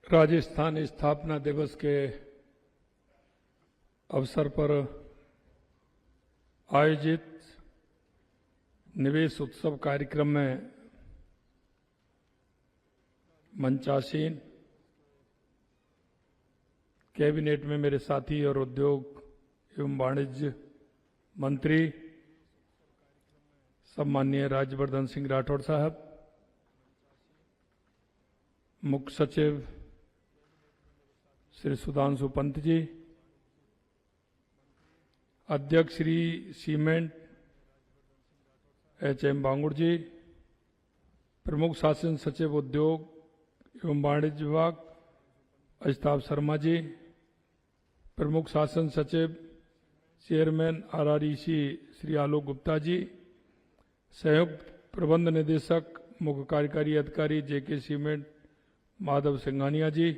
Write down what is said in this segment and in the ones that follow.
राजस्थान स्थापना दिवस के अवसर पर आयोजित निवेश उत्सव कार्यक्रम में मंचासीन कैबिनेट में मेरे साथी और उद्योग एवं वाणिज्य मंत्री सम्माननीय राज्यवर्धन सिंह राठौड़ साहब, मुख्य सचिव श्री सुधांशु पंत जी, अध्यक्ष श्री सीमेंट एच.एम. बांगुड़ जी, प्रमुख शासन सचिव उद्योग एवं वाणिज्य विभाग अजिताभ शर्मा जी, प्रमुख शासन सचिव चेयरमैन RREC श्री आलोक गुप्ता जी, संयुक्त प्रबंध निदेशक मुख्य कार्यकारी अधिकारी JK सीमेंट माधव सिंघानिया जी,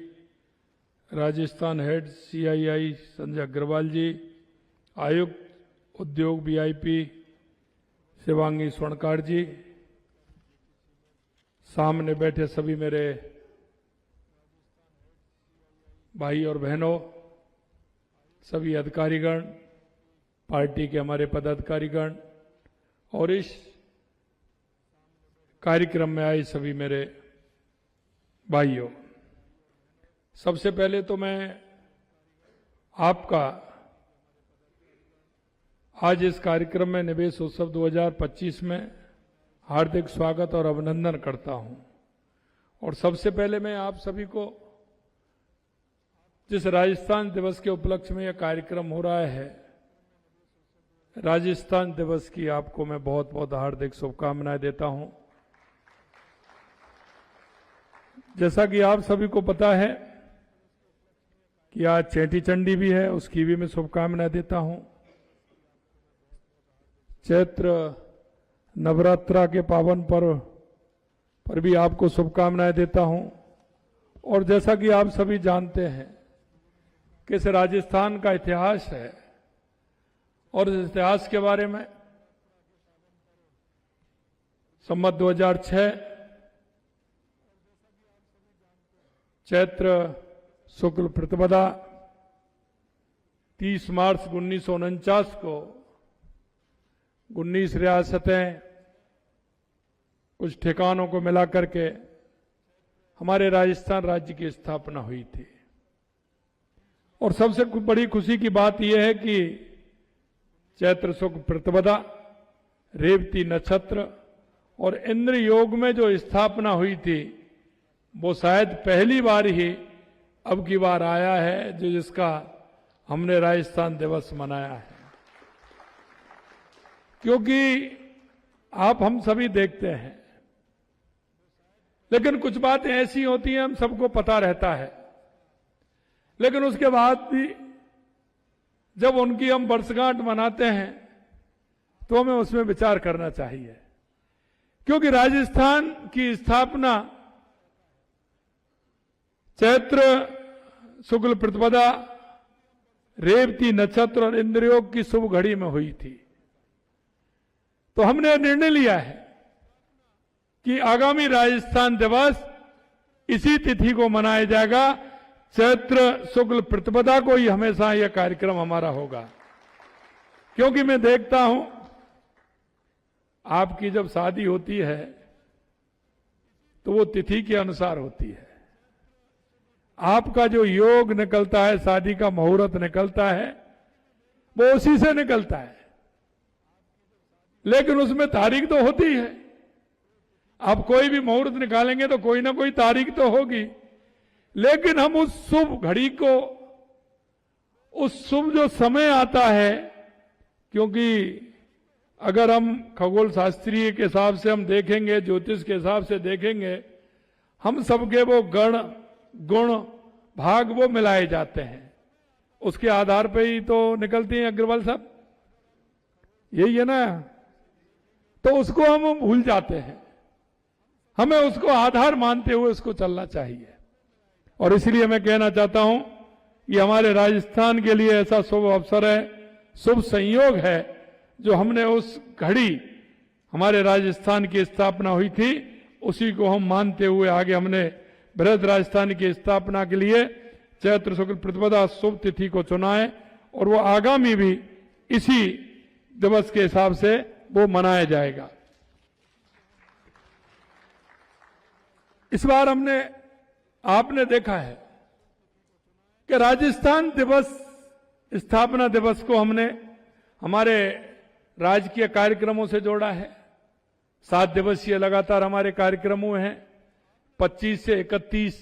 राजस्थान हेड CII संजय अग्रवाल जी, आयुक्त उद्योग VIP शिवांगी स्वर्णकार जी, सामने बैठे सभी मेरे भाई और बहनों, सभी अधिकारीगण, पार्टी के हमारे पदाधिकारीगण और इस कार्यक्रम में आए सभी मेरे भाइयों, सबसे पहले तो मैं आपका आज इस कार्यक्रम में निवेश उत्सव 2025 में हार्दिक स्वागत और अभिनंदन करता हूं। और सबसे पहले मैं आप सभी को जिस राजस्थान दिवस के उपलक्ष्य में यह कार्यक्रम हो रहा है, राजस्थान दिवस की आपको मैं बहुत बहुत हार्दिक शुभकामनाएं देता हूं। जैसा कि आप सभी को पता है कि आज चेटी चंडी भी है, उसकी भी मैं शुभकामनाएं देता हूं। चैत्र नवरात्रा के पावन पर्व पर भी आपको शुभकामनाएं देता हूं। और जैसा कि आप सभी जानते हैं कि इस राजस्थान का इतिहास है और इस इतिहास के बारे में संवत 2006 चैत्र शुक्ल प्रतिपदा 30 मार्च 1949 को 19 रियासतें कुछ ठिकानों को मिलाकर के हमारे राजस्थान राज्य की स्थापना हुई थी। और सबसे बड़ी खुशी की बात यह है कि चैत्र शुक्ल प्रतिपदा, रेवती नक्षत्र और इंद्र योग में जो स्थापना हुई थी वो शायद पहली बार ही अब की बार आया है जो जिसका हमने राजस्थान दिवस मनाया है। क्योंकि आप हम सभी देखते हैं, लेकिन कुछ बातें ऐसी होती हैं हम सबको पता रहता है, लेकिन उसके बाद भी जब उनकी हम वर्षगांठ मनाते हैं तो हमें उसमें विचार करना चाहिए। क्योंकि राजस्थान की स्थापना चैत्र शुक्ल प्रतिपदा, रेवती नक्षत्र और इंद्रयोग की शुभ घड़ी में हुई थी। तो हमने निर्णय लिया है कि आगामी राजस्थान दिवस इसी तिथि को मनाया जाएगा। चैत्र शुक्ल प्रतिपदा को ही हमेशा यह कार्यक्रम हमारा होगा। क्योंकि मैं देखता हूं आपकी जब शादी होती है तो वो तिथि के अनुसार होती है। आपका जो योग निकलता है, शादी का मुहूर्त निकलता है, वो उसी से निकलता है, लेकिन उसमें तारीख तो होती है। आप कोई भी मुहूर्त निकालेंगे तो कोई ना कोई तारीख तो होगी, लेकिन हम उस शुभ घड़ी को, उस शुभ जो समय आता है, क्योंकि अगर हम खगोल शास्त्रीय के हिसाब से हम देखेंगे, ज्योतिष के हिसाब से देखेंगे, हम सबके वो गण गुण भाग वो मिलाए जाते हैं, उसके आधार पे ही तो निकलती हैं। अग्रवाल साहब, यही है ना? तो उसको हम भूल जाते हैं, हमें उसको आधार मानते हुए उसको चलना चाहिए। और इसलिए मैं कहना चाहता हूं ये हमारे राजस्थान के लिए ऐसा शुभ अवसर है, शुभ संयोग है, जो हमने उस घड़ी हमारे राजस्थान की स्थापना हुई थी उसी को हम मानते हुए आगे हमने बृहद राजस्थान की स्थापना के लिए चैत्र शुक्ल प्रतिपदा शुभ तिथि को चुना है और वो आगामी भी इसी दिवस के हिसाब से वो मनाया जाएगा। इस बार आपने देखा है कि राजस्थान दिवस स्थापना दिवस को हमने हमारे राजकीय कार्यक्रमों से जोड़ा है। 7 दिवसीय लगातार हमारे कार्यक्रमों हैं। 25 से 31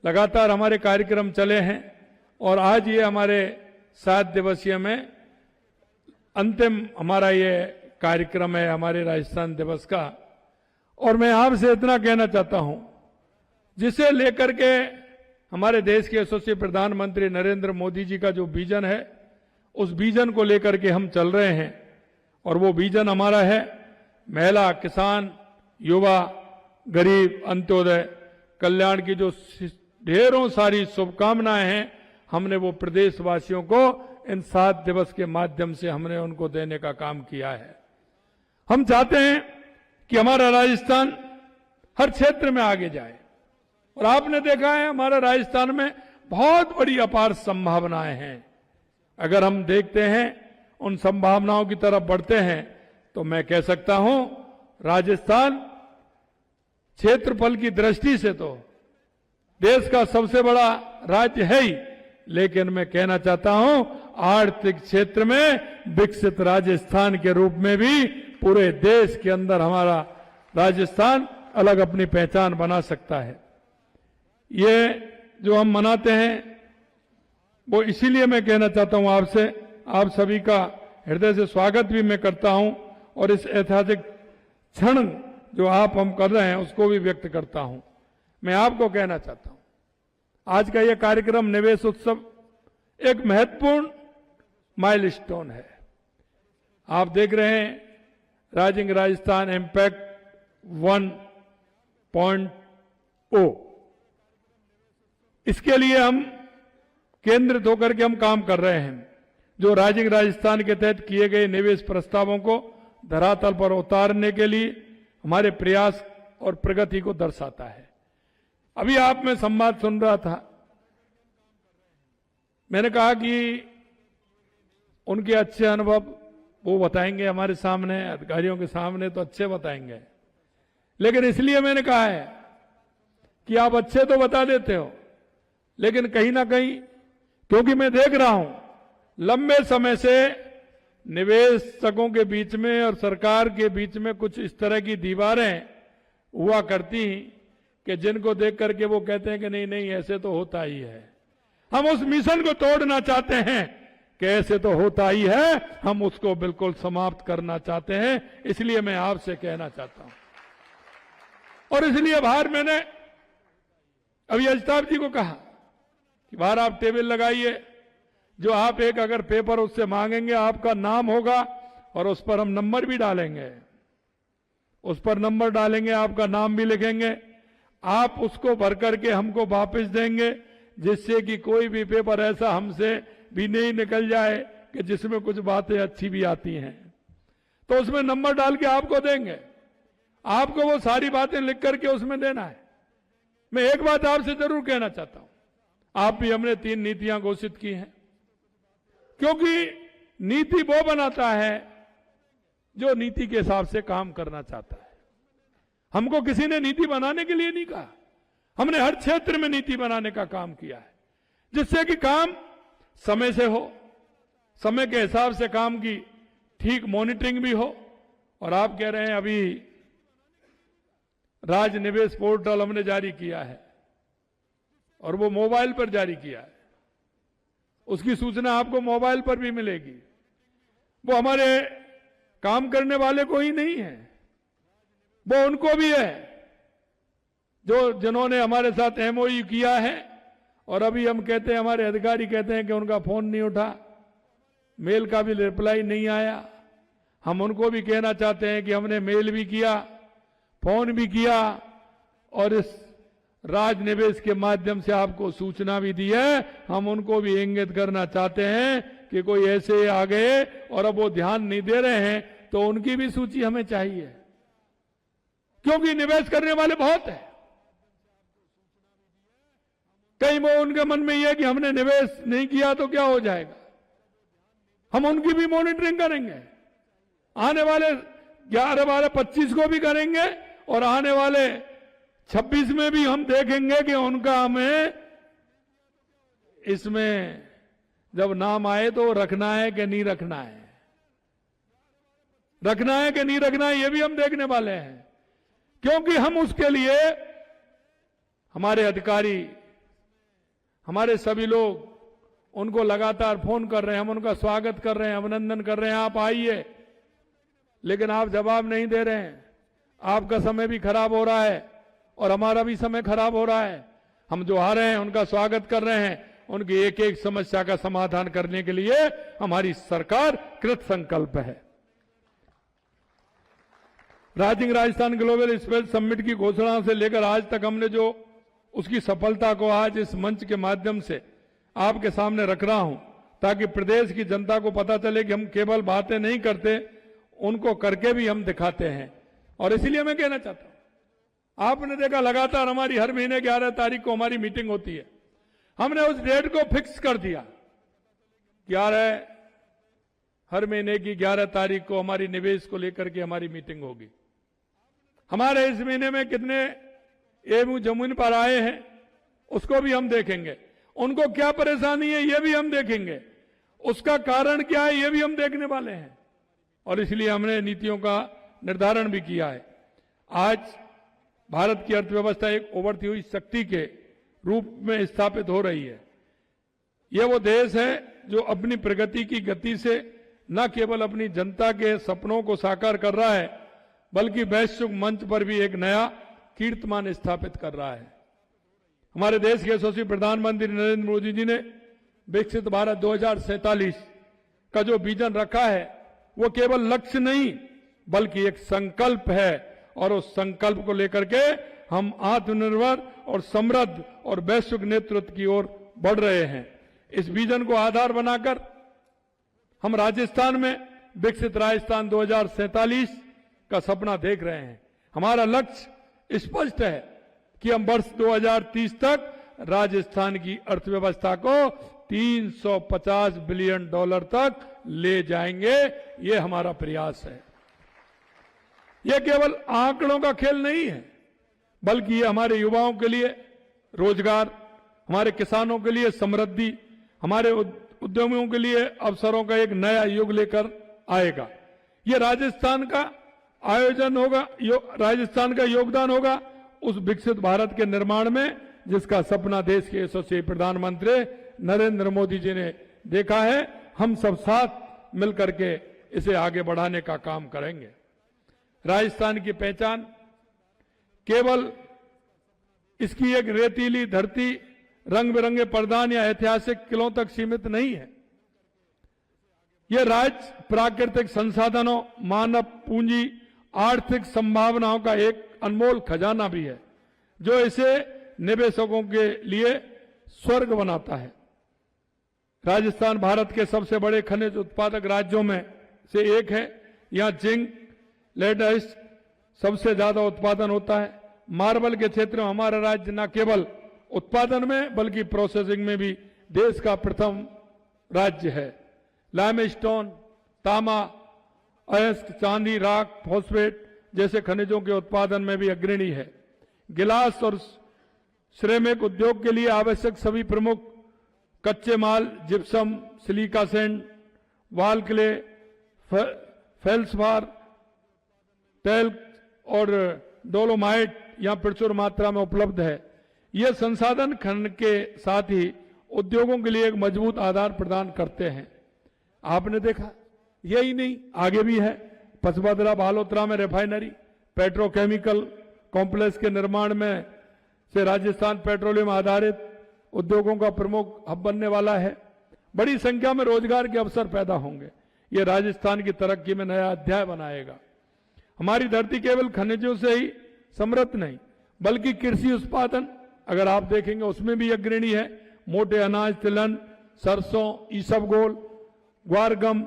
लगातार हमारे कार्यक्रम चले हैं और आज ये हमारे 7 दिवसीय में अंतिम हमारा ये कार्यक्रम है हमारे राजस्थान दिवस का। और मैं आपसे इतना कहना चाहता हूं, जिसे लेकर के हमारे देश के यशस्वी प्रधानमंत्री नरेंद्र मोदी जी का जो विजन है, उस विजन को लेकर के हम चल रहे हैं और वो विजन हमारा है महिला, किसान, युवा, गरीब, अंत्योदय कल्याण की जो ढेरों सारी शुभकामनाएं हैं, हमने वो प्रदेशवासियों को इन 7 दिवस के माध्यम से हमने उनको देने का काम किया है। हम चाहते हैं कि हमारा राजस्थान हर क्षेत्र में आगे जाए और आपने देखा है हमारा राजस्थान में बहुत बड़ी अपार संभावनाएं हैं। अगर हम देखते हैं उन संभावनाओं की तरफ बढ़ते हैं तो मैं कह सकता हूं राजस्थान क्षेत्रफल की दृष्टि से तो देश का सबसे बड़ा राज्य है ही, लेकिन मैं कहना चाहता हूं आर्थिक क्षेत्र में विकसित राजस्थान के रूप में भी पूरे देश के अंदर हमारा राजस्थान अलग अपनी पहचान बना सकता है। ये जो हम मनाते हैं वो इसीलिए मैं कहना चाहता हूं आपसे, आप सभी का हृदय से स्वागत भी मैं करता हूं और इस ऐतिहासिक क्षण जो हम कर रहे हैं उसको भी व्यक्त करता हूं। मैं आपको कहना चाहता हूं आज का यह कार्यक्रम निवेश उत्सव एक महत्वपूर्ण माइलस्टोन है। आप देख रहे हैं राइजिंग राजस्थान इम्पैक्ट 1.0, इसके लिए हम केंद्रित होकर के हम काम कर रहे हैं, जो राइजिंग राजस्थान के तहत किए गए निवेश प्रस्तावों को धरातल पर उतारने के लिए हमारे प्रयास और प्रगति को दर्शाता है। अभी आप में संवाद सुन रहा था, मैंने कहा कि उनके अच्छे अनुभव वो बताएंगे हमारे सामने, अधिकारियों के सामने तो अच्छे बताएंगे, लेकिन इसलिए मैंने कहा है कि आप अच्छे तो बता देते हो, लेकिन कहीं ना कहीं क्योंकि मैं देख रहा हूं लंबे समय से निवेशकों के बीच में और सरकार के बीच में कुछ इस तरह की दीवारें हुआ करती कि जिनको देख करके वो कहते हैं कि नहीं नहीं ऐसे तो होता ही है। हम उस मिशन को तोड़ना चाहते हैं कि ऐसे तो होता ही है, हम उसको बिल्कुल समाप्त करना चाहते हैं। इसलिए मैं आपसे कहना चाहता हूं और इसलिए बाहर मैंने अभी अजताब जी को कहा कि बाहर आप टेबल लगाइए, जो आप एक अगर पेपर उससे मांगेंगे आपका नाम होगा और उस पर हम नंबर भी डालेंगे, उस पर नंबर डालेंगे, आपका नाम भी लिखेंगे, आप उसको भर करके हमको वापस देंगे, जिससे कि कोई भी पेपर ऐसा हमसे भी नहीं निकल जाए कि जिसमें कुछ बातें अच्छी भी आती हैं, तो उसमें नंबर डाल के आपको देंगे, आपको वो सारी बातें लिख करके उसमें देना है। मैं एक बात आपसे जरूर कहना चाहता हूं, आप भी हमने 3 नीतियां घोषित की हैं, क्योंकि नीति वो बनाता है जो नीति के हिसाब से काम करना चाहता है। हमको किसी ने नीति बनाने के लिए नहीं कहा, हमने हर क्षेत्र में नीति बनाने का काम किया है, जिससे कि काम समय से हो, समय के हिसाब से काम की ठीक मॉनिटरिंग भी हो। और आप कह रहे हैं अभी राज निवेश पोर्टल हमने जारी किया है और वो मोबाइल पर जारी किया है, उसकी सूचना आपको मोबाइल पर भी मिलेगी। वो हमारे काम करने वाले को ही नहीं है, वो उनको भी है जिन्होंने हमारे साथ एमओयू किया है। और अभी हम कहते हैं, हमारे अधिकारी कहते हैं कि उनका फोन नहीं उठा, मेल का भी रिप्लाई नहीं आया। हम उनको भी कहना चाहते हैं कि हमने मेल भी किया, फोन भी किया और इस राज निवेश के माध्यम से आपको सूचना भी दी है। हम उनको भी इंगित करना चाहते हैं कि कोई ऐसे आ गए और अब वो ध्यान नहीं दे रहे हैं, तो उनकी भी सूची हमें चाहिए, क्योंकि निवेश करने वाले बहुत हैं। कहीं वो उनके मन में यह है कि हमने निवेश नहीं किया तो क्या हो जाएगा। हम उनकी भी मॉनिटरिंग करेंगे, आने वाले 11-12-25 को भी करेंगे और आने वाले 26 में भी हम देखेंगे कि उनका हमें इसमें जब नाम आए तो रखना है कि नहीं रखना है, रखना है कि नहीं रखना है, ये भी हम देखने वाले हैं। क्योंकि हम उसके लिए हमारे अधिकारी, हमारे सभी लोग उनको लगातार फोन कर रहे हैं, हम उनका स्वागत कर रहे हैं, अभिनंदन कर रहे हैं, आप आइए, लेकिन आप जवाब नहीं दे रहे हैं। आपका समय भी खराब हो रहा है और हमारा भी समय खराब हो रहा है। हम जो आ रहे हैं उनका स्वागत कर रहे हैं, उनकी एक एक समस्या का समाधान करने के लिए हमारी सरकार कृत संकल्प है। Rising Rajasthan global space summit की घोषणा से लेकर आज तक हमने जो उसकी सफलता को आज इस मंच के माध्यम से आपके सामने रख रहा हूं, ताकि प्रदेश की जनता को पता चले कि हम केवल बातें नहीं करते, उनको करके भी हम दिखाते हैं। और इसलिए मैं कहना चाहता हूं, आपने देखा लगातार हमारी हर महीने 11 तारीख को हमारी मीटिंग होती है। हमने उस डेट को फिक्स कर दिया, 11 हर महीने की 11 तारीख को हमारी निवेश को लेकर के हमारी मीटिंग होगी। हमारे इस महीने में कितने एमयू जमीन पर आए हैं उसको भी हम देखेंगे, उनको क्या परेशानी है ये भी हम देखेंगे, उसका कारण क्या है ये भी हम देखने वाले हैं। और इसलिए हमने नीतियों का निर्धारण भी किया है। आज भारत की अर्थव्यवस्था एक उभरती हुई शक्ति के रूप में स्थापित हो रही है। यह वो देश है जो अपनी प्रगति की गति से न केवल अपनी जनता के सपनों को साकार कर रहा है, बल्कि वैश्विक मंच पर भी एक नया कीर्तिमान स्थापित कर रहा है। हमारे देश के यशस्वी प्रधानमंत्री नरेंद्र मोदी जी ने विकसित भारत 2047 का जो विजन रखा है वो केवल लक्ष्य नहीं बल्कि एक संकल्प है, और उस संकल्प को लेकर के हम आत्मनिर्भर और समृद्ध और वैश्विक नेतृत्व की ओर बढ़ रहे हैं। इस विजन को आधार बनाकर हम राजस्थान में विकसित राजस्थान 2047 का सपना देख रहे हैं। हमारा लक्ष्य स्पष्ट है कि हम वर्ष 2030 तक राजस्थान की अर्थव्यवस्था को $350 बिलियन तक ले जाएंगे। ये हमारा प्रयास है। यह केवल आंकड़ों का खेल नहीं है, बल्कि ये हमारे युवाओं के लिए रोजगार, हमारे किसानों के लिए समृद्धि, हमारे उद्यमियों के लिए अवसरों का एक नया युग लेकर आएगा। ये राजस्थान का आयोजन होगा, राजस्थान का योगदान होगा उस विकसित भारत के निर्माण में जिसका सपना देश के यशस्वी प्रधानमंत्री नरेंद्र मोदी जी ने देखा है। हम सब साथ मिलकर के इसे आगे बढ़ाने का काम करेंगे। राजस्थान की पहचान केवल इसकी एक रेतीली धरती, रंग बिरंगे प्रधान या ऐतिहासिक किलों तक सीमित नहीं है। यह राज्य प्राकृतिक संसाधनों, मानव पूंजी, आर्थिक संभावनाओं का एक अनमोल खजाना भी है, जो इसे निवेशकों के लिए स्वर्ग बनाता है। राजस्थान भारत के सबसे बड़े खनिज उत्पादक राज्यों में से एक है। यहां जिंक, लेडाइट सबसे ज्यादा उत्पादन होता है। मार्बल के क्षेत्र में हमारा राज्य न केवल उत्पादन में बल्कि प्रोसेसिंग में भी देश का प्रथम राज्य है। लाइमस्टोन, तांबा, अयस्क, चांदी, राख, फॉस्फेट जैसे खनिजों के उत्पादन में भी अग्रणी है। गिलास और सिरेमिक उद्योग के लिए आवश्यक सभी प्रमुख कच्चे माल, जिप्सम, सिलिका सैंड, वाल क्ले, फेल्सफार, टेल्क और डोलोमाइट यहां प्रचुर मात्रा में उपलब्ध है। यह संसाधन खनन के साथ ही उद्योगों के लिए एक मजबूत आधार प्रदान करते हैं। आपने देखा यही नहीं, आगे भी है। पचबदरा बालोतरा में रिफाइनरी, पेट्रोकेमिकल कॉम्प्लेक्स के निर्माण में से राजस्थान पेट्रोलियम आधारित उद्योगों का प्रमुख हब बनने वाला है। बड़ी संख्या में रोजगार के अवसर पैदा होंगे। यह राजस्थान की तरक्की में नया अध्याय बनाएगा। हमारी धरती केवल खनिजों से ही समृद्ध नहीं बल्कि कृषि उत्पादन, अगर आप देखेंगे उसमें भी अग्रणी है। मोटे अनाज, तिलहन, सरसों, ईसबगोल, ग्वारगम,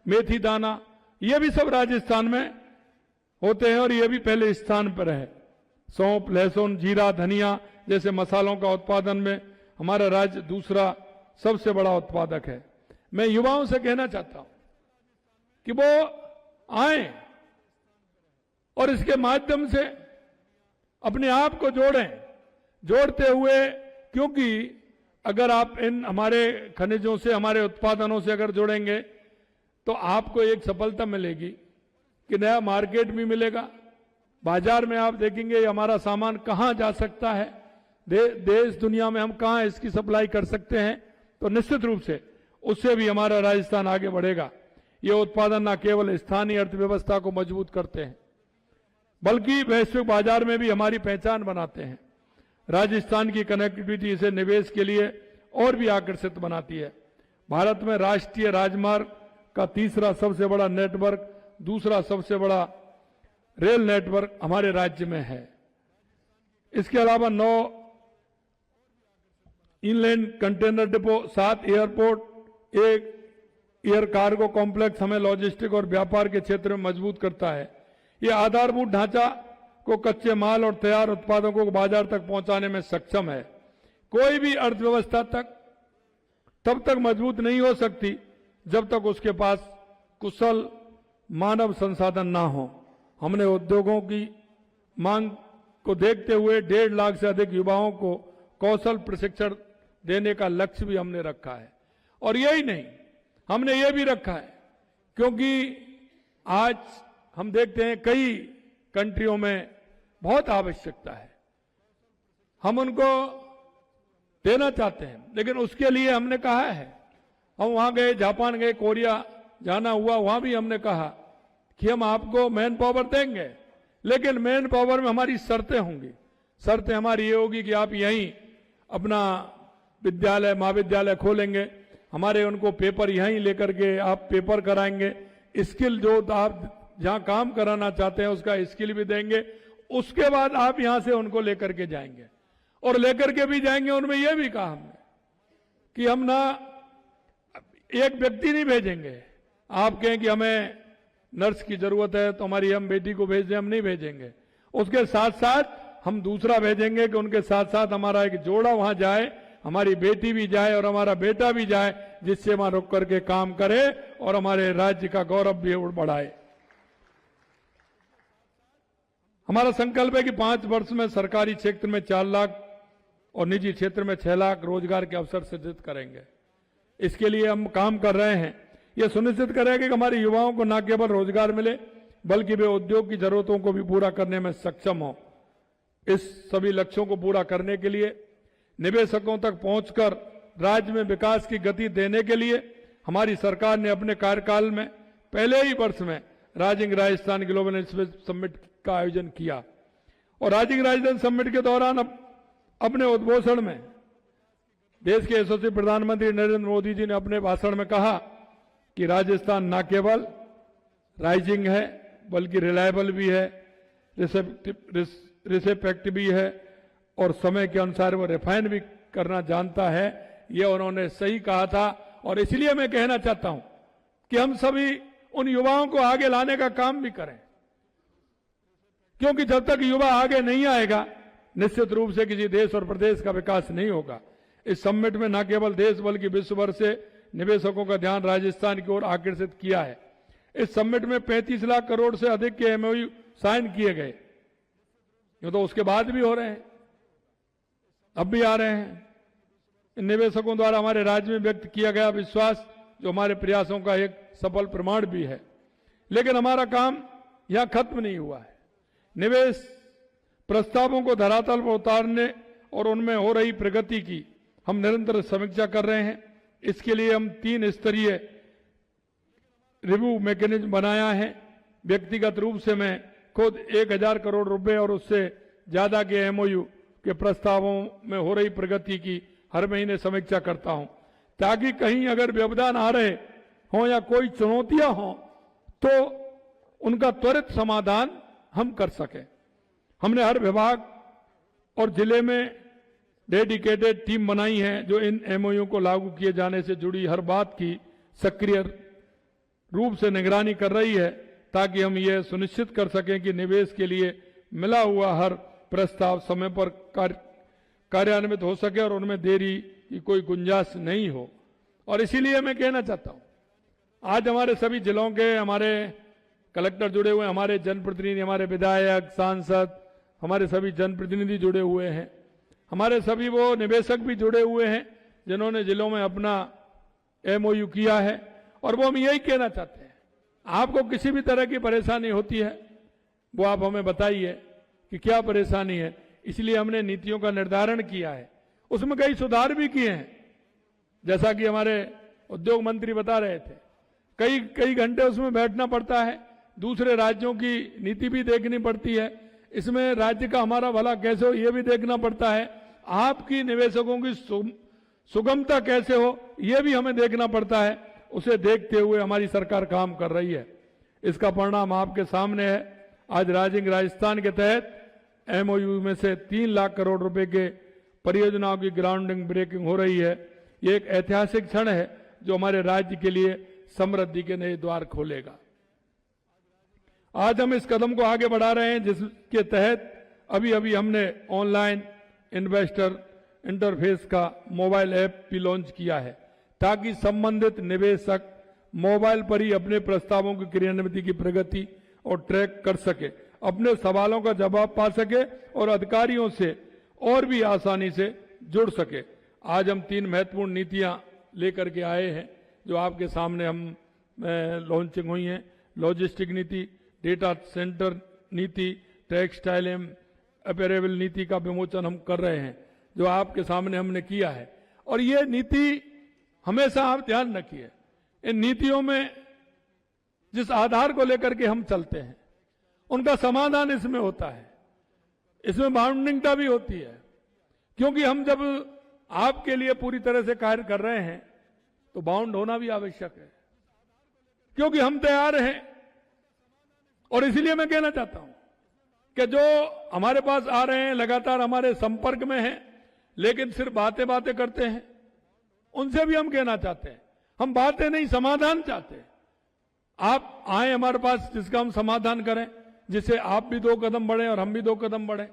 मेथी दाना, ये भी सब राजस्थान में होते हैं और ये भी पहले स्थान पर है। सौंफ, लहसुन, जीरा, धनिया जैसे मसालों का उत्पादन में हमारा राज्य दूसरा सबसे बड़ा उत्पादक है। मैं युवाओं से कहना चाहता हूं कि वो आए और इसके माध्यम से अपने आप को जोड़ते हुए, क्योंकि अगर आप इन हमारे खनिजों से, हमारे उत्पादनों से अगर जुड़ेंगे तो आपको एक सफलता मिलेगी कि नया मार्केट भी मिलेगा। बाजार में आप देखेंगे हमारा सामान कहां जा सकता है, देश दुनिया में हम कहां इसकी सप्लाई कर सकते हैं, तो निश्चित रूप से उससे भी हमारा राजस्थान आगे बढ़ेगा। ये उत्पादन न केवल स्थानीय अर्थव्यवस्था को मजबूत करते हैं बल्कि वैश्विक बाजार में भी हमारी पहचान बनाते हैं। राजस्थान की कनेक्टिविटी इसे निवेश के लिए और भी आकर्षित बनाती है। भारत में राष्ट्रीय राजमार्ग का तीसरा सबसे बड़ा नेटवर्क, दूसरा सबसे बड़ा रेल नेटवर्क हमारे राज्य में है। इसके अलावा 9 inland container depot, 7 airport, 1 air cargo complex हमें लॉजिस्टिक और व्यापार के क्षेत्र में मजबूत करता है। ये आधारभूत ढांचा को कच्चे माल और तैयार उत्पादों को बाजार तक पहुंचाने में सक्षम है। कोई भी अर्थव्यवस्था तब तक मजबूत नहीं हो सकती जब तक उसके पास कुशल मानव संसाधन ना हो। हमने उद्योगों की मांग को देखते हुए 1.5 लाख से अधिक युवाओं को कौशल प्रशिक्षण देने का लक्ष्य भी हमने रखा है। और यही नहीं, हमने ये भी रखा है क्योंकि आज हम देखते हैं कई कंट्रियों में बहुत आवश्यकता है, हम उनको देना चाहते हैं, लेकिन उसके लिए हमने कहा है, हम वहां गए, जापान गए, कोरिया जाना हुआ, वहां भी हमने कहा कि हम आपको मैन पावर देंगे, लेकिन मैन पावर में हमारी शर्तें होंगी। शर्तें हमारी ये होगी कि आप यहीं अपना विद्यालय, महाविद्यालय खोलेंगे, हमारे उनको पेपर यहीं लेकर के आप पेपर कराएंगे, स्किल जो आप जहां काम कराना चाहते हैं उसका स्किल भी देंगे, उसके बाद आप यहां से उनको लेकर के जाएंगे। और लेकर के भी जाएंगे, उनमें यह भी कहा हमने कि हम ना एक व्यक्ति नहीं भेजेंगे, आप कहें कि हमें नर्स की जरूरत है तो हमारी हम बेटी को भेज दें, हम नहीं भेजेंगे। उसके साथ साथ हम दूसरा भेजेंगे कि उनके साथ साथ हमारा एक जोड़ा वहां जाए, हमारी बेटी भी जाए और हमारा बेटा भी जाए, जिससे वहां रुक करके काम करे और हमारे राज्य का गौरव भी बढ़ाए। हमारा संकल्प है कि 5 वर्ष में सरकारी क्षेत्र में 4 लाख और निजी क्षेत्र में 6 लाख रोजगार के अवसर सृजित करेंगे। इसके लिए हम काम कर रहे हैं। यह सुनिश्चित करेंगे कि हमारे युवाओं को न केवल रोजगार मिले बल्कि वे उद्योग की जरूरतों को भी पूरा करने में सक्षम हो। इस सभी लक्ष्यों को पूरा करने के लिए निवेशकों तक पहुंचकर राज्य में विकास की गति देने के लिए हमारी सरकार ने अपने कार्यकाल में पहले ही वर्ष में rising Rajasthan global investment summit का आयोजन किया। और राइजिंग राजस्थान समिट के दौरान अपने उद्घोषण में देश के यशस्वी प्रधानमंत्री नरेंद्र मोदी जी ने अपने भाषण में कहा कि राजस्थान न केवल राइजिंग है बल्कि रिलायबल भी है, रिसेप्टिव भी है और समय के अनुसार वो रिफाइन भी करना जानता है। ये उन्होंने सही कहा था। और इसलिए मैं कहना चाहता हूं कि हम सभी उन युवाओं को आगे लाने का काम भी करें, क्योंकि जब तक युवा आगे नहीं आएगा निश्चित रूप से किसी देश और प्रदेश का विकास नहीं होगा। इस समिट में न केवल देश बल्कि विश्व भर से निवेशकों का ध्यान राजस्थान की ओर आकर्षित किया है। इस समिट में 35 लाख करोड़ से अधिक के एमओयू साइन किए गए। ये तो उसके बाद भी हो रहे हैं, अब भी आ रहे हैं। इन निवेशकों द्वारा हमारे राज्य में व्यक्त किया गया विश्वास जो हमारे प्रयासों का एक सफल प्रमाण भी है। लेकिन हमारा काम यहां खत्म नहीं हुआ है। निवेश प्रस्तावों को धरातल पर उतारने और उनमें हो रही प्रगति की हम निरंतर समीक्षा कर रहे हैं। इसके लिए हम 3 स्तरीय रिव्यू मैकेनिज्म बनाया है। व्यक्तिगत रूप से मैं खुद 1000 करोड़ रुपए और उससे ज्यादा के एमओयू के प्रस्तावों में हो रही प्रगति की हर महीने समीक्षा करता हूं, ताकि कहीं अगर व्यवधान आ रहे हों या कोई चुनौतियां हों तो उनका त्वरित समाधान हम कर सकें। हमने हर विभाग और जिले में डेडिकेटेड टीम बनाई है जो इन एमओयू को लागू किए जाने से जुड़ी हर बात की सक्रिय रूप से निगरानी कर रही है, ताकि हम ये सुनिश्चित कर सकें कि निवेश के लिए मिला हुआ हर प्रस्ताव समय पर कार्यान्वित हो सके और उनमें देरी की कोई गुंजाइश नहीं हो। और इसीलिए मैं कहना चाहता हूं, आज हमारे सभी जिलों के हमारे कलेक्टर जुड़े हुए हैं, हमारे जनप्रतिनिधि, हमारे विधायक, सांसद, हमारे सभी जनप्रतिनिधि जुड़े हुए हैं, हमारे सभी वो निवेशक भी जुड़े हुए हैं जिन्होंने जिलों में अपना एमओयू किया है। और वो हम यही कहना चाहते हैं, आपको किसी भी तरह की परेशानी होती है वो आप हमें बताइए कि क्या परेशानी है। इसलिए हमने नीतियों का निर्धारण किया है, उसमें कई सुधार भी किए हैं। जैसा कि हमारे उद्योग मंत्री बता रहे थे, कई घंटे उसमें बैठना पड़ता है, दूसरे राज्यों की नीति भी देखनी पड़ती है, इसमें राज्य का हमारा भला कैसे हो ये भी देखना पड़ता है, आपकी निवेशकों की सुगमता कैसे हो ये भी हमें देखना पड़ता है। उसे देखते हुए हमारी सरकार काम कर रही है। इसका परिणाम आपके सामने है। आज राइजिंग राजस्थान के तहत एमओयू में से 3 लाख करोड़ रुपए के परियोजनाओं की ग्राउंडिंग ब्रेकिंग हो रही है। ये एक ऐतिहासिक क्षण है जो हमारे राज्य के लिए समृद्धि के नए द्वार खोलेगा। आज हम इस कदम को आगे बढ़ा रहे हैं जिसके तहत अभी अभी हमने ऑनलाइन इन्वेस्टर इंटरफेस का मोबाइल ऐप भी लॉन्च किया है, ताकि संबंधित निवेशक मोबाइल पर ही अपने प्रस्तावों की क्रियान्विति की प्रगति और ट्रैक कर सके, अपने सवालों का जवाब पा सके और अधिकारियों से और भी आसानी से जुड़ सके। आज हम 3 महत्वपूर्ण नीतियां लेकर के आए हैं जो आपके सामने हम लॉन्चिंग हुई हैं। लॉजिस्टिक नीति, डेटा सेंटर नीति, टेक्सटाइल एवं अपैरेबल नीति का विमोचन हम कर रहे हैं जो आपके सामने हमने किया है। और ये नीति हमेशा आप ध्यान रखिए, इन नीतियों में जिस आधार को लेकर के हम चलते हैं उनका समाधान इसमें होता है, इसमें बाउंडिंगता भी होती है। क्योंकि हम जब आपके लिए पूरी तरह से कार्य कर रहे हैं तो बाउंड होना भी आवश्यक है, क्योंकि हम तैयार हैं। और इसलिए मैं कहना चाहता हूं कि जो हमारे पास आ रहे हैं, लगातार हमारे संपर्क में हैं, लेकिन सिर्फ बातें बातें करते हैं, उनसे भी हम कहना चाहते हैं, हम बातें नहीं समाधान चाहते हैं। आप आए हमारे पास जिसका हम समाधान करें, जिससे आप भी 2 कदम बढ़े और हम भी 2 कदम बढ़े।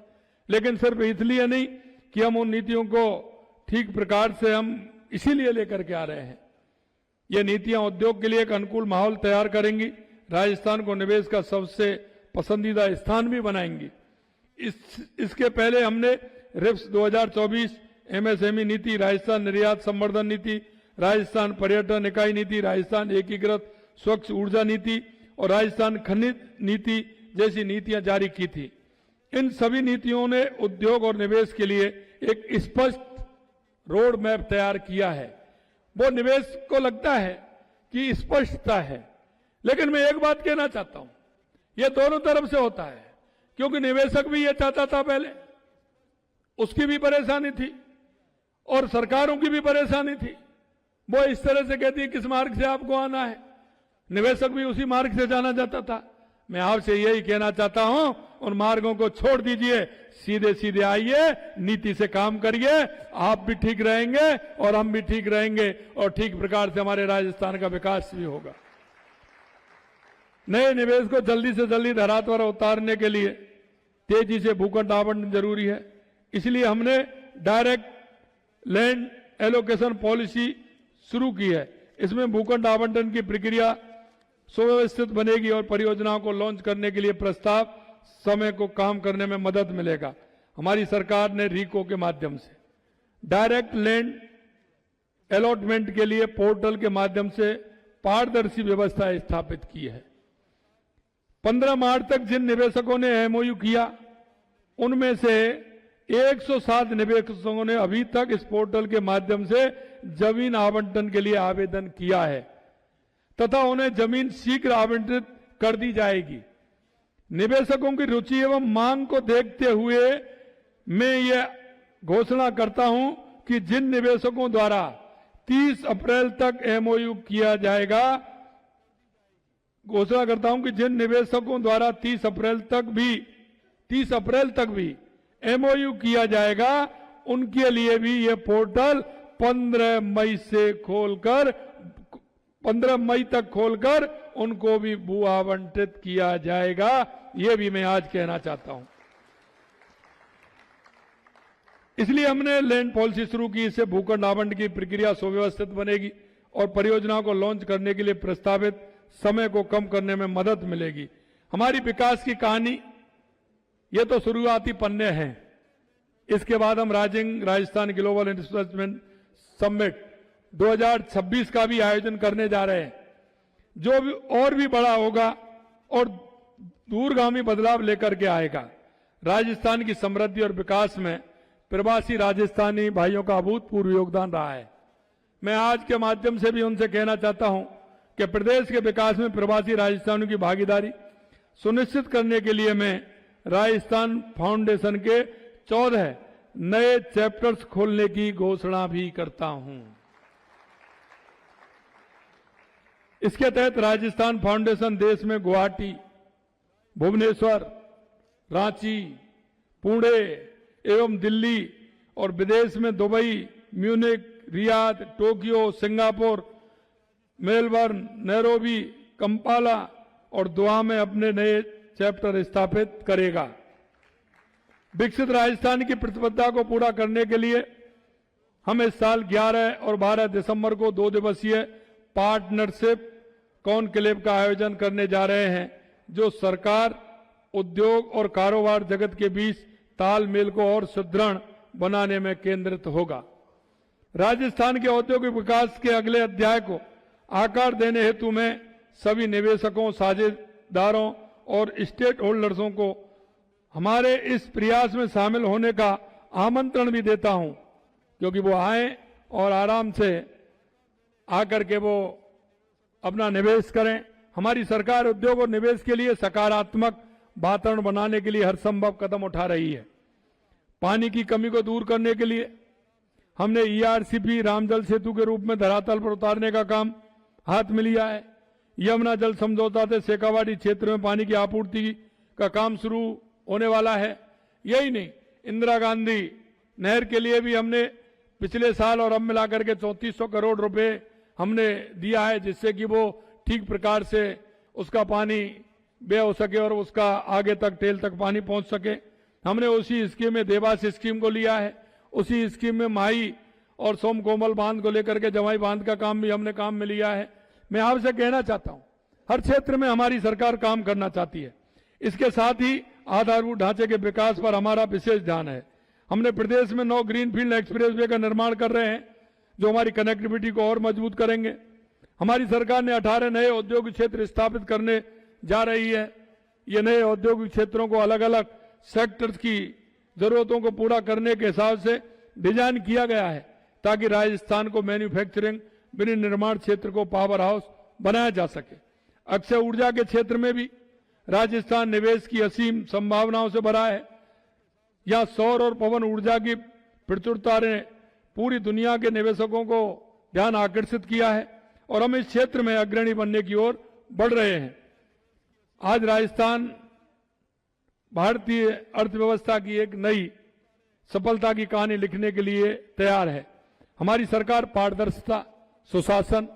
लेकिन सिर्फ इसलिए नहीं कि हम उन नीतियों को ठीक प्रकार से हम इसीलिए लेकर के आ रहे हैं। ये नीतियां उद्योग के लिए एक अनुकूल माहौल तैयार करेंगी, राजस्थान को निवेश का सबसे पसंदीदा स्थान भी बनाएंगी। इसके पहले हमने रिप्स 2024, एमएसएमई नीति, राजस्थान निर्यात संवर्धन नीति, राजस्थान पर्यटन इकाई नीति, राजस्थान एकीकृत स्वच्छ ऊर्जा नीति और राजस्थान खनिज नीति जैसी नीतियां जारी की थी। इन सभी नीतियों ने उद्योग और निवेश के लिए एक स्पष्ट रोड मैप तैयार किया है। वो निवेश को लगता है कि स्पष्टता है, लेकिन मैं एक बात कहना चाहता हूं, यह दोनों तरफ से होता है। क्योंकि निवेशक भी यह चाहता था, पहले उसकी भी परेशानी थी और सरकारों की भी परेशानी थी। वो इस तरह से कहती है किस मार्ग से आपको आना है, निवेशक भी उसी मार्ग से जाना चाहता था। मैं आपसे यही कहना चाहता हूं, उन मार्गों को छोड़ दीजिए, सीधे सीधे आइए, नीति से काम करिए, आप भी ठीक रहेंगे और हम भी ठीक रहेंगे और ठीक प्रकार से हमारे राजस्थान का विकास भी होगा। नए निवेश को जल्दी से जल्दी धरातल पर उतारने के लिए तेजी से भूखंड आवंटन जरूरी है। इसलिए हमने डायरेक्ट लैंड एलोकेशन पॉलिसी शुरू की है। इसमें भूखंड आवंटन की प्रक्रिया सुव्यवस्थित बनेगी और परियोजनाओं को लॉन्च करने के लिए प्रस्ताव समय को काम करने में मदद मिलेगा। हमारी सरकार ने रीको के माध्यम से डायरेक्ट लैंड अलॉटमेंट के लिए पोर्टल के माध्यम से पारदर्शी व्यवस्था स्थापित की है। 15 मार्च तक जिन निवेशकों ने एमओयू किया उनमें से 107 निवेशकों ने अभी तक इस पोर्टल के माध्यम से जमीन आवंटन के लिए आवेदन किया है तथा उन्हें जमीन शीघ्र आवंटित कर दी जाएगी। निवेशकों की रुचि एवं मांग को देखते हुए मैं यह घोषणा करता हूं कि जिन निवेशकों द्वारा 30 अप्रैल तक एमओयू किया जाएगा, घोषणा करता हूं कि जिन निवेशकों द्वारा 30 अप्रैल तक भी एमओयू किया जाएगा उनके लिए भी यह पोर्टल 15 मई तक खोलकर उनको भी भू आवंटित किया जाएगा। यह भी मैं आज कहना चाहता हूं। इसलिए हमने लैंड पॉलिसी शुरू की। इससे भूखंड आवंटन की प्रक्रिया सुव्यवस्थित बनेगी और परियोजनाओं को लॉन्च करने के लिए प्रस्तावित समय को कम करने में मदद मिलेगी। हमारी विकास की कहानी ये तो शुरुआती पन्ने हैं। इसके बाद हम राजस्थान ग्लोबल इन्वेस्टमेंट समिट 2026 का भी आयोजन करने जा रहे हैं, जो भी और भी बड़ा होगा और दूरगामी बदलाव लेकर के आएगा। राजस्थान की समृद्धि और विकास में प्रवासी राजस्थानी भाइयों का अभूतपूर्व योगदान रहा है। मैं आज के माध्यम से भी उनसे कहना चाहता हूं कि प्रदेश के विकास में प्रवासी राजस्थानियों की भागीदारी सुनिश्चित करने के लिए मैं राजस्थान फाउंडेशन के 14 नए चैप्टर्स खोलने की घोषणा भी करता हूं। इसके तहत राजस्थान फाउंडेशन देश में गुवाहाटी, भुवनेश्वर, रांची, पुणे एवं दिल्ली और विदेश में Dubai, Munich, Riyadh, Tokyo, Singapore, Melbourne, Nairobi, Kampala और दोहा में अपने नए चैप्टर स्थापित करेगा। विकसित राजस्थान की प्रतिबद्धता को पूरा करने के लिए हम इस साल 11 और 12 दिसंबर को 2 दिवसीय पार्टनरशिप कॉन्क्लेव का आयोजन करने जा रहे हैं, जो सरकार, उद्योग और कारोबार जगत के बीच तालमेल को और सुदृढ़ बनाने में केंद्रित होगा। राजस्थान के औद्योगिक विकास के अगले अध्याय को आकार देने हेतु मैं सभी निवेशकों, साझेदारों और स्टेक होल्डर्सों को हमारे इस प्रयास में शामिल होने का आमंत्रण भी देता हूं, क्योंकि वो आए और आराम से आकर के वो अपना निवेश करें। हमारी सरकार उद्योग और निवेश के लिए सकारात्मक वातावरण बनाने के लिए हर संभव कदम उठा रही है। पानी की कमी को दूर करने के लिए हमने ईआरसीपी रामजल सेतु के रूप में धरातल पर उतारने का काम हाथ में लिया है। यमुना जल समझौता से शेखावाटी क्षेत्र में पानी की आपूर्ति का काम शुरू होने वाला है। यही नहीं, इंदिरा गांधी नहर के लिए भी हमने पिछले साल और अब मिलाकर के 3400 करोड़ रुपए हमने दिया है, जिससे कि वो ठीक प्रकार से उसका पानी बह हो सके और उसका आगे तक टेल तक पानी पहुंच सके। हमने उसी स्कीम में देवास स्कीम को लिया है। उसी स्कीम में माही और सोमकोमल बांध को लेकर के जवाई बांध का काम भी हमने काम में लिया है। मैं आपसे कहना चाहता हूं, हर क्षेत्र में हमारी सरकार काम करना चाहती है। इसके साथ ही आधारभूत ढांचे के विकास पर हमारा विशेष ध्यान है। हमने प्रदेश में 9 ग्रीनफील्ड एक्सप्रेसवे का निर्माण कर रहे हैं, जो हमारी कनेक्टिविटी को और मजबूत करेंगे। हमारी सरकार ने 18 नए औद्योगिक क्षेत्र स्थापित करने जा रही है। ये नए औद्योगिक क्षेत्रों को अलग अलग सेक्टर्स की जरूरतों को पूरा करने के हिसाब से डिजाइन किया गया है, ताकि राजस्थान को मैन्युफैक्चरिंग, विनिर्माण क्षेत्र को पावर हाउस बनाया जा सके। अक्षय ऊर्जा के क्षेत्र में भी राजस्थान निवेश की असीम संभावनाओं से भरा है। यहां सौर और पवन ऊर्जा की प्रचुरता ने पूरी दुनिया के निवेशकों को ध्यान आकर्षित किया है और हम इस क्षेत्र में अग्रणी बनने की ओर बढ़ रहे हैं। आज राजस्थान भारतीय अर्थव्यवस्था की एक नई सफलता की कहानी लिखने के लिए तैयार है। हमारी सरकार पारदर्शिता, सुशासन,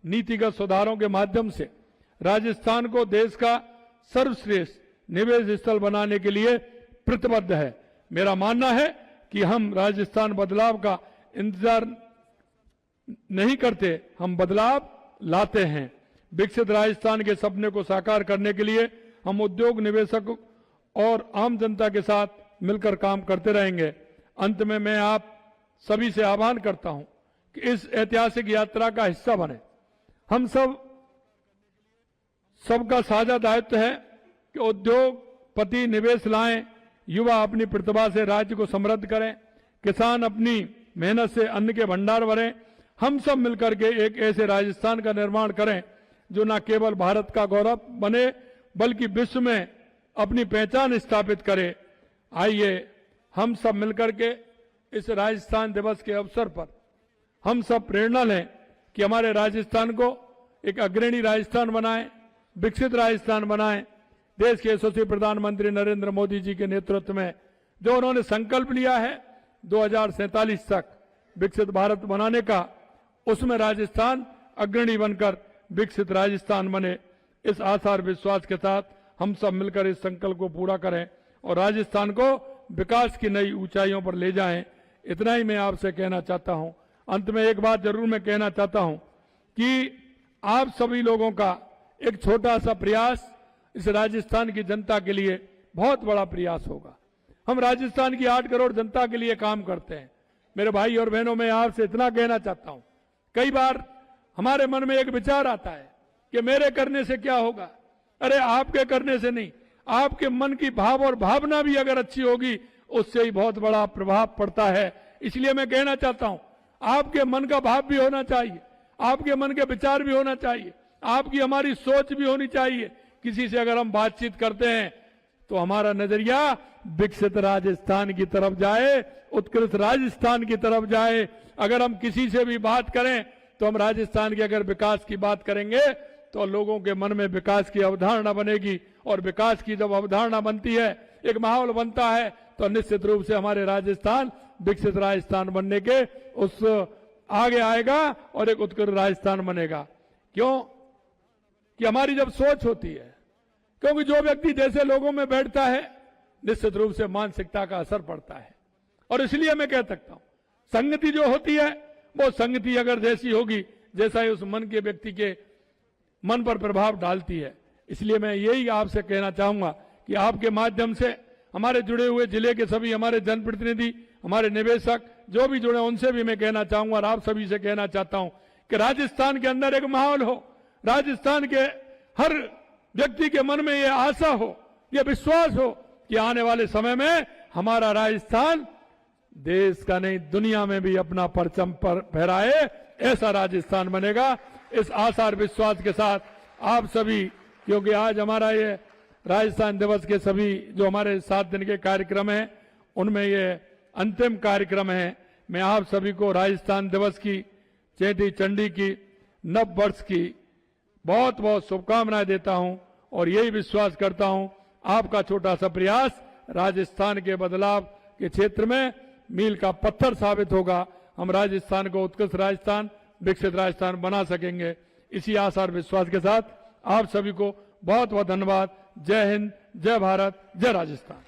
नीतिगत सुधारों के माध्यम से राजस्थान को देश का सर्वश्रेष्ठ निवेश स्थल बनाने के लिए प्रतिबद्ध है। मेरा मानना है कि हम राजस्थान बदलाव का इंतजार नहीं करते, हम बदलाव लाते हैं। विकसित राजस्थान के सपने को साकार करने के लिए हम उद्योग, निवेशक और आम जनता के साथ मिलकर काम करते रहेंगे। अंत में मैं आप सभी से आह्वान करता हूं कि इस ऐतिहासिक यात्रा का हिस्सा बने। हम सबका साझा दायित्व है कि उद्योगपति निवेश लाएं, युवा अपनी प्रतिभा से राज्य को समृद्ध करें, किसान अपनी मेहनत से अन्न के भंडार भरें। हम सब मिलकर के एक ऐसे राजस्थान का निर्माण करें जो न केवल भारत का गौरव बने बल्कि विश्व में अपनी पहचान स्थापित करे। आइए हम सब मिलकर के इस राजस्थान दिवस के अवसर पर हम सब प्रेरणा लें कि हमारे राजस्थान को एक अग्रणी राजस्थान बनाएं, विकसित राजस्थान बनाएं। देश के यशस्वी प्रधानमंत्री नरेंद्र मोदी जी के नेतृत्व में जो उन्होंने संकल्प लिया है 2047 तक विकसित भारत बनाने का, उसमें राजस्थान अग्रणी बनकर विकसित राजस्थान बने। इस आशा और विश्वास के साथ हम सब मिलकर इस संकल्प को पूरा करें और राजस्थान को विकास की नई ऊंचाइयों पर ले जाएं। इतना ही मैं आपसे कहना चाहता हूं। अंत में एक बात जरूर मैं कहना चाहता हूं कि आप सभी लोगों का एक छोटा सा प्रयास इस राजस्थान की जनता के लिए बहुत बड़ा प्रयास होगा। हम राजस्थान की 8 करोड़ जनता के लिए काम करते हैं। मेरे भाई और बहनों, मैं आपसे इतना कहना चाहता हूं, कई बार हमारे मन में एक विचार आता है कि मेरे करने से क्या होगा। अरे आपके करने से नहीं, आपके मन की भाव और भावना भी अगर अच्छी होगी उससे ही बहुत बड़ा प्रभाव पड़ता है। इसलिए मैं कहना चाहता हूं, आपके मन का भाव भी होना चाहिए, आपके मन के विचार भी होना चाहिए, आपकी हमारी सोच भी होनी चाहिए। किसी से अगर हम बातचीत करते हैं तो हमारा नजरिया विकसित राजस्थान की तरफ जाए, उत्कृष्ट राजस्थान की तरफ जाए। अगर हम किसी से भी बात करें तो हम राजस्थान के अगर विकास की बात करेंगे तो लोगों के मन में विकास की अवधारणा बनेगी, और विकास की जब अवधारणा बनती है, एक माहौल बनता है, तो निश्चित रूप से हमारे राजस्थान विकसित राजस्थान बनने के उस आगे आएगा और एक उत्कृष्ट राजस्थान बनेगा। क्यों? कि हमारी जब सोच होती है, क्योंकि जो व्यक्ति जैसे लोगों में बैठता है निश्चित रूप से मानसिकता का असर पड़ता है। और इसलिए मैं कह सकता हूं, संगति जो होती है वो संगति अगर जैसी होगी जैसा ही उस मन के व्यक्ति के मन पर प्रभाव डालती है। इसलिए मैं यही आपसे कहना चाहूंगा कि आपके माध्यम से हमारे जुड़े हुए जिले के सभी हमारे जनप्रतिनिधि, हमारे निवेशक जो भी जुड़े, उनसे भी मैं कहना चाहूंगा और आप सभी से कहना चाहता हूं कि राजस्थान के अंदर एक माहौल हो, राजस्थान के हर व्यक्ति के मन में यह आशा हो, यह विश्वास हो कि आने वाले समय में हमारा राजस्थान देश का नहीं दुनिया में भी अपना परचम पर फहराए, ऐसा राजस्थान बनेगा। इस आशा और विश्वास के साथ आप सभी, क्योंकि आज हमारा ये राजस्थान दिवस के सभी जो हमारे 7 दिन के कार्यक्रम हैं उनमें ये अंतिम कार्यक्रम है, मैं आप सभी को राजस्थान दिवस की, चेटी चंडी की, नव वर्ष की बहुत बहुत शुभकामनाएं देता हूं और यही विश्वास करता हूं आपका छोटा सा प्रयास राजस्थान के बदलाव के क्षेत्र में मील का पत्थर साबित होगा। हम राजस्थान को उत्कृष्ट राजस्थान, विकसित राजस्थान बना सकेंगे। इसी आशा और विश्वास के साथ आप सभी को बहुत बहुत धन्यवाद। जय हिंद, जय भारत, जय राजस्थान।